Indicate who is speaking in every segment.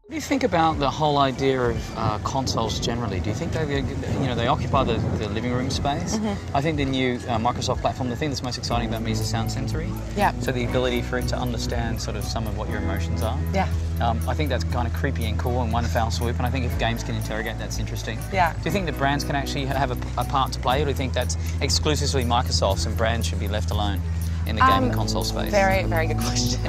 Speaker 1: What do you think about the whole idea of consoles generally? Do you think they occupy the living room space? I think the new Microsoft platform, the thing that's most exciting about me is the sound sensory.
Speaker 2: Yeah. So
Speaker 1: the ability for it to understand sort of some of what your emotions are.
Speaker 2: Yeah.
Speaker 1: I think that's kind of creepy and cool in one foul swoop, and I think if games can interrogate, that's interesting.
Speaker 2: Yeah.
Speaker 1: Do you think that brands can actually have a part to play, or do you think that's exclusively Microsoft's and brands should be left alone in the game and console space?
Speaker 2: Very, very good question.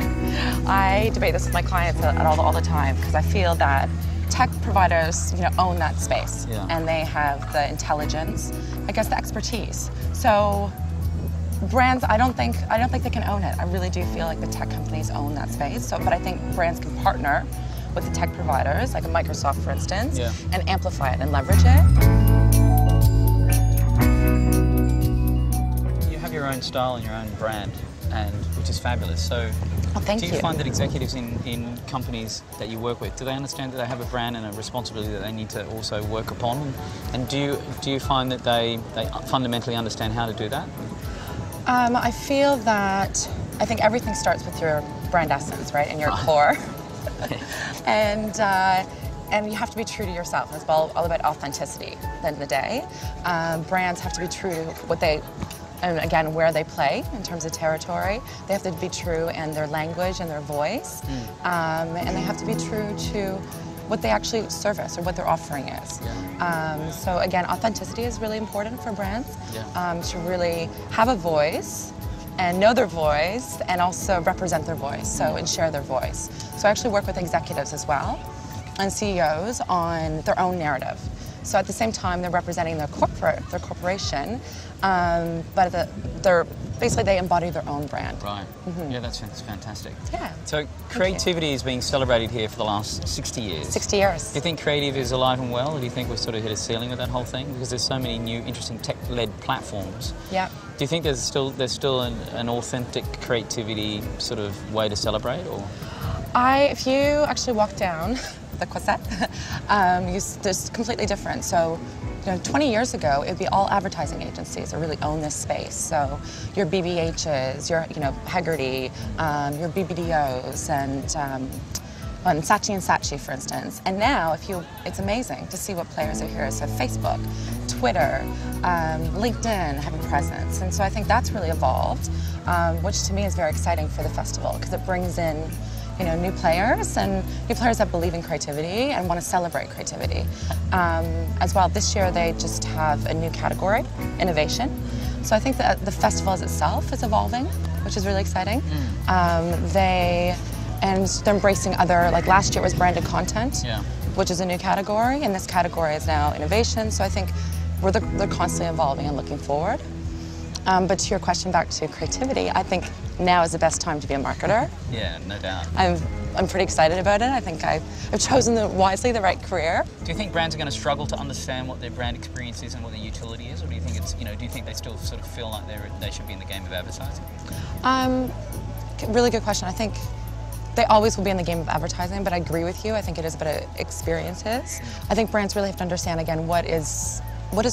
Speaker 2: I debate this with my clients all the time because I feel that tech providers, own that space, and they have the intelligence, I guess, the expertise. So brands, I don't think they can own it. I really do feel like the tech companies own that space. But I think brands can partner with the tech providers, like a Microsoft, for instance, and amplify it and leverage it.
Speaker 1: Your own style and your own brand, which is fabulous. So do you find that executives in companies that you work with, do they understand that they have a brand and a responsibility that they need to also work upon? And do you find that they fundamentally understand how to do that?
Speaker 2: I feel that I think everything starts with your brand essence, right, and your core. And you have to be true to yourself. It's all about authenticity at the end of the day. Brands have to be true to what they, and again, where they play in terms of territory. They have to be true in their language and their voice. And they have to be true to what they actually service or what their offering is. So again, authenticity is really important for brands to really have a voice and know their voice and also represent their voice, and share their voice. So I actually work with executives as well and CEOs on their own narrative. So at the same time, they're representing their corporation, but they embody their own brand.
Speaker 1: Right. Yeah, that's fantastic.
Speaker 2: Yeah.
Speaker 1: So creativity is being celebrated here for the last 60 years.
Speaker 2: 60 years.
Speaker 1: Do you think creative is alive and well, or do you think we've sort of hit a ceiling with that whole thing? Because there's so many new, interesting tech-led platforms.
Speaker 2: Yeah.
Speaker 1: Do you think there's still an authentic creativity sort of way to celebrate, or?
Speaker 2: If you actually walk down the Croisette, it's completely different. So, 20 years ago, it would be all advertising agencies that really own this space. So, your BBHs, your Haggerty, your BBDOs, and Saatchi & Saatchi, for instance. And now, it's amazing to see what players are here. So, Facebook, Twitter, LinkedIn have a presence, and so I think that's really evolved, which to me is very exciting for the festival because it brings in new players and new players that believe in creativity and want to celebrate creativity. As well, this year they just have a new category, innovation. So I think that the festival as itself is evolving, which is really exciting. They're embracing other, like last year was branded content, which is a new category, and this category is now innovation. So I think they're constantly evolving and looking forward. But to your question back to creativity, I think now is the best time to be a marketer.
Speaker 1: Yeah, no doubt.
Speaker 2: I'm pretty excited about it. I think I've chosen wisely the right career.
Speaker 1: Do you think brands are going to struggle to understand what their brand experience is and what their utility is, or do you think do you think they still sort of feel like they should be in the game of advertising?
Speaker 2: Really good question. I think they always will be in the game of advertising, but I agree with you. I think it is about experiences. I think brands really have to understand, again, what does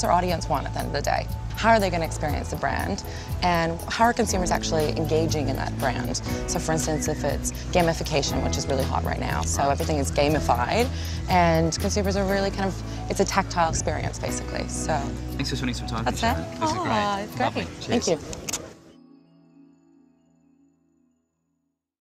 Speaker 2: their audience want at the end of the day? How are they going to experience the brand? And how are consumers actually engaging in that brand? So for instance, if it's gamification, which is really hot right now, so everything is gamified, and consumers are really it's a tactile experience, basically. So
Speaker 1: thanks for spending some time.
Speaker 2: That's it.
Speaker 1: This is great.
Speaker 2: It's great.
Speaker 1: Lovely. Cheers.
Speaker 2: Thank you.